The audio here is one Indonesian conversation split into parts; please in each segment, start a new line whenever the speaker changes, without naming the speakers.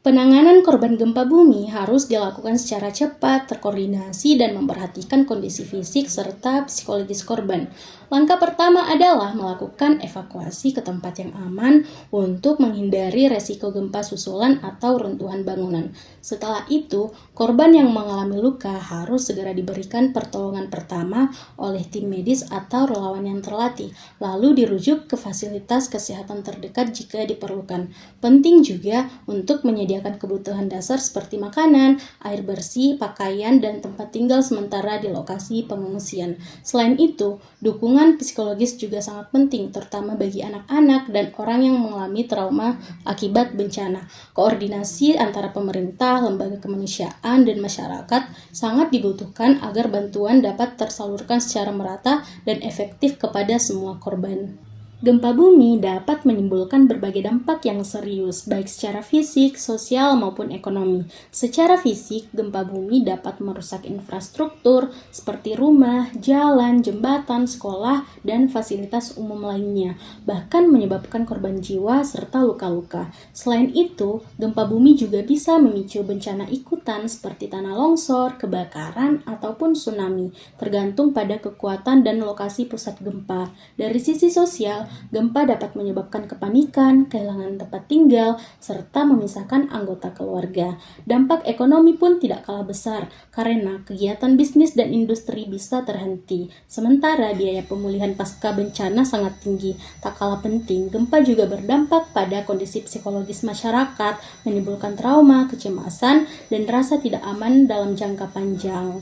Penanganan korban gempa bumi harus dilakukan secara cepat, terkoordinasi, dan memperhatikan kondisi fisik serta psikologis korban. Langkah pertama adalah melakukan evakuasi ke tempat yang aman untuk menghindari resiko gempa susulan atau runtuhan bangunan. Setelah itu, korban yang mengalami luka harus segera diberikan pertolongan pertama oleh tim medis atau relawan yang terlatih, lalu dirujuk ke fasilitas kesehatan terdekat jika diperlukan. Penting juga untuk menyediakan kebutuhan dasar seperti makanan, air bersih, pakaian, dan tempat tinggal sementara di lokasi pengungsian. Selain itu, dukungan psikologis juga sangat penting, terutama bagi anak-anak dan orang yang mengalami trauma akibat bencana. Koordinasi antara pemerintah, lembaga kemanusiaan, dan masyarakat sangat dibutuhkan agar bantuan dapat tersalurkan secara merata dan efektif kepada semua korban. Gempa bumi dapat menimbulkan berbagai dampak yang serius, baik secara fisik, sosial, maupun ekonomi. Secara fisik, gempa bumi dapat merusak infrastruktur seperti rumah, jalan, jembatan, sekolah, dan fasilitas umum lainnya, bahkan menyebabkan korban jiwa serta luka-luka. Selain itu, gempa bumi juga bisa memicu bencana ikutan seperti tanah longsor, kebakaran, ataupun tsunami, tergantung pada kekuatan dan lokasi pusat gempa. Dari sisi sosial, gempa dapat menyebabkan kepanikan, kehilangan tempat tinggal, serta memisahkan anggota keluarga. Dampak ekonomi pun tidak kalah besar, karena kegiatan bisnis dan industri bisa terhenti. Sementara biaya pemulihan pasca bencana sangat tinggi. Tak kalah penting, gempa juga berdampak pada kondisi psikologis masyarakat, menimbulkan trauma, kecemasan, dan rasa tidak aman dalam jangka panjang.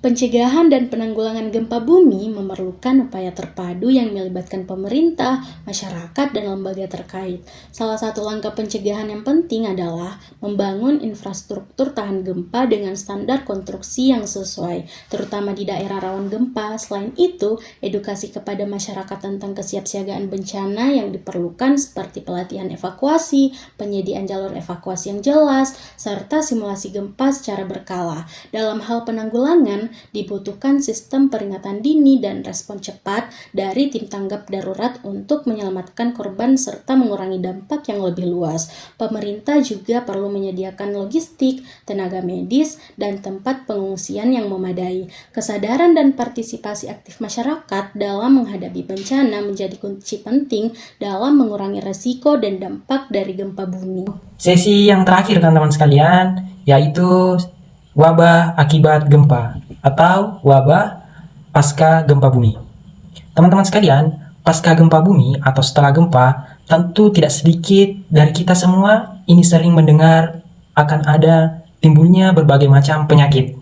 Pencegahan dan penanggulangan gempa bumi memerlukan upaya terpadu yang melibatkan pemerintah, masyarakat, dan lembaga terkait. Salah satu langkah pencegahan yang penting adalah membangun infrastruktur tahan gempa dengan standar konstruksi yang sesuai, terutama di daerah rawan gempa. Selain itu, edukasi kepada masyarakat tentang kesiapsiagaan bencana yang diperlukan seperti pelatihan evakuasi, penyediaan jalur evakuasi yang jelas, serta simulasi gempa secara berkala. Dalam hal penanggulangan, dibutuhkan sistem peringatan dini dan respon cepat dari tim tanggap darurat untuk menyelamatkan korban serta mengurangi dampak yang lebih luas. Pemerintah juga perlu menyediakan logistik, tenaga medis, dan tempat pengungsian yang memadai. Kesadaran dan partisipasi aktif masyarakat dalam menghadapi bencana menjadi kunci penting dalam mengurangi resiko dan dampak dari gempa bumi.
Sesi yang terakhir teman-teman sekalian, yaitu wabah akibat gempa atau wabah pasca gempa bumi. Teman-teman sekalian, pasca gempa bumi atau setelah gempa, tentu tidak sedikit dari kita semua ini sering mendengar akan ada timbulnya berbagai macam penyakit.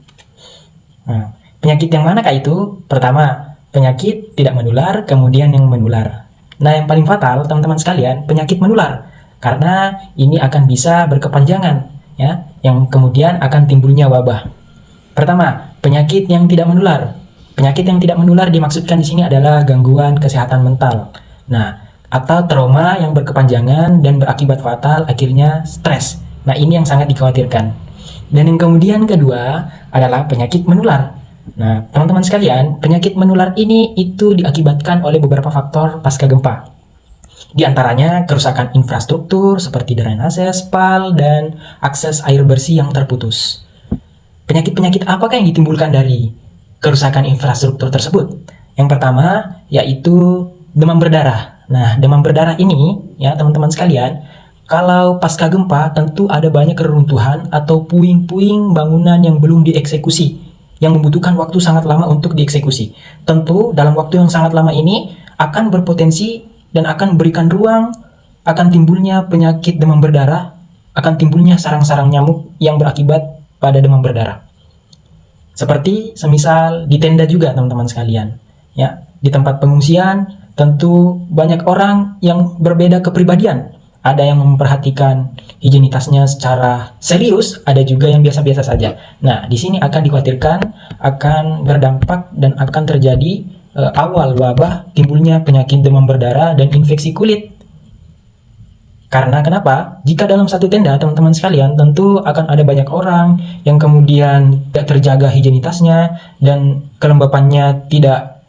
Nah, penyakit yang manakah itu? Pertama, penyakit tidak menular, kemudian yang menular. Nah, yang paling fatal teman-teman sekalian, penyakit menular, karena ini akan bisa berkepanjangan, ya, yang kemudian akan timbulnya wabah. Pertama, penyakit yang tidak menular. Penyakit yang tidak menular dimaksudkan di sini adalah gangguan kesehatan mental. Nah, atau trauma yang berkepanjangan dan berakibat fatal, akhirnya stres. Nah, ini yang sangat dikhawatirkan. Dan yang kemudian kedua adalah penyakit menular. Nah, teman-teman sekalian, penyakit menular ini itu diakibatkan oleh beberapa faktor pasca gempa. Di antaranya kerusakan infrastruktur seperti drainase, spal, dan akses air bersih yang terputus. Penyakit-penyakit apakah yang ditimbulkan dari kerusakan infrastruktur tersebut? Yang pertama yaitu demam berdarah. Nah, demam berdarah ini, ya teman-teman sekalian, kalau pasca gempa tentu ada banyak keruntuhan atau puing-puing bangunan yang belum dieksekusi, yang membutuhkan waktu sangat lama untuk dieksekusi. Tentu dalam waktu yang sangat lama ini akan berpotensi dan akan memberikan ruang akan timbulnya penyakit demam berdarah, akan timbulnya sarang-sarang nyamuk yang berakibat pada demam berdarah. Seperti semisal di tenda juga teman-teman sekalian, ya, di tempat pengungsian tentu banyak orang yang berbeda kepribadian. Ada yang memperhatikan higienitasnya secara serius, ada juga yang biasa-biasa saja. Nah, di sini akan dikhawatirkan akan berdampak dan akan terjadi awal wabah timbulnya penyakit demam berdarah dan infeksi kulit. Karena kenapa? Jika dalam satu tenda, teman-teman sekalian, tentu akan ada banyak orang yang kemudian tidak terjaga higienitasnya dan kelembapannya tidak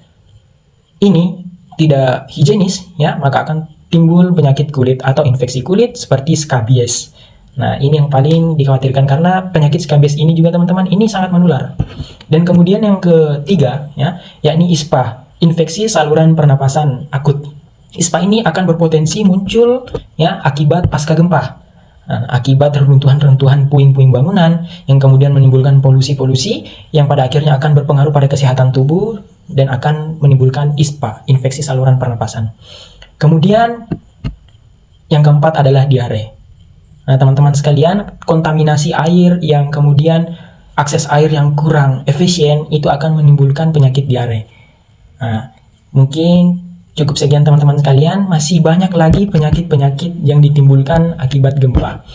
higienis, ya, maka akan timbul penyakit kulit atau infeksi kulit seperti skabies. Nah, ini yang paling dikhawatirkan karena penyakit skabies ini juga teman-teman, ini sangat menular. Dan kemudian yang ketiga, ya, yakni ISPA, infeksi saluran pernapasan akut. ISPA ini akan berpotensi muncul ya akibat pasca gempa. Nah, akibat reruntuhan-reruntuhan puing-puing bangunan yang kemudian menimbulkan polusi-polusi yang pada akhirnya akan berpengaruh pada kesehatan tubuh dan akan menimbulkan ISPA, infeksi saluran pernapasan. Kemudian yang keempat adalah diare. Nah, teman-teman sekalian, kontaminasi air yang kemudian akses air yang kurang efisien itu akan menimbulkan penyakit diare. Nah, mungkin cukup sekian teman-teman sekalian, masih banyak lagi penyakit-penyakit yang ditimbulkan akibat gempa.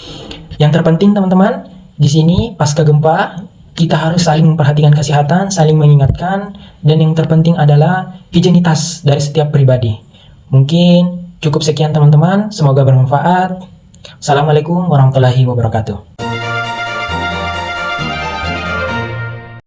Yang terpenting teman-teman, di sini pasca gempa kita harus saling memperhatikan kesehatan, saling mengingatkan, dan yang terpenting adalah higienitas dari setiap pribadi. Mungkin cukup sekian teman-teman, semoga bermanfaat. Assalamualaikum warahmatullahi wabarakatuh.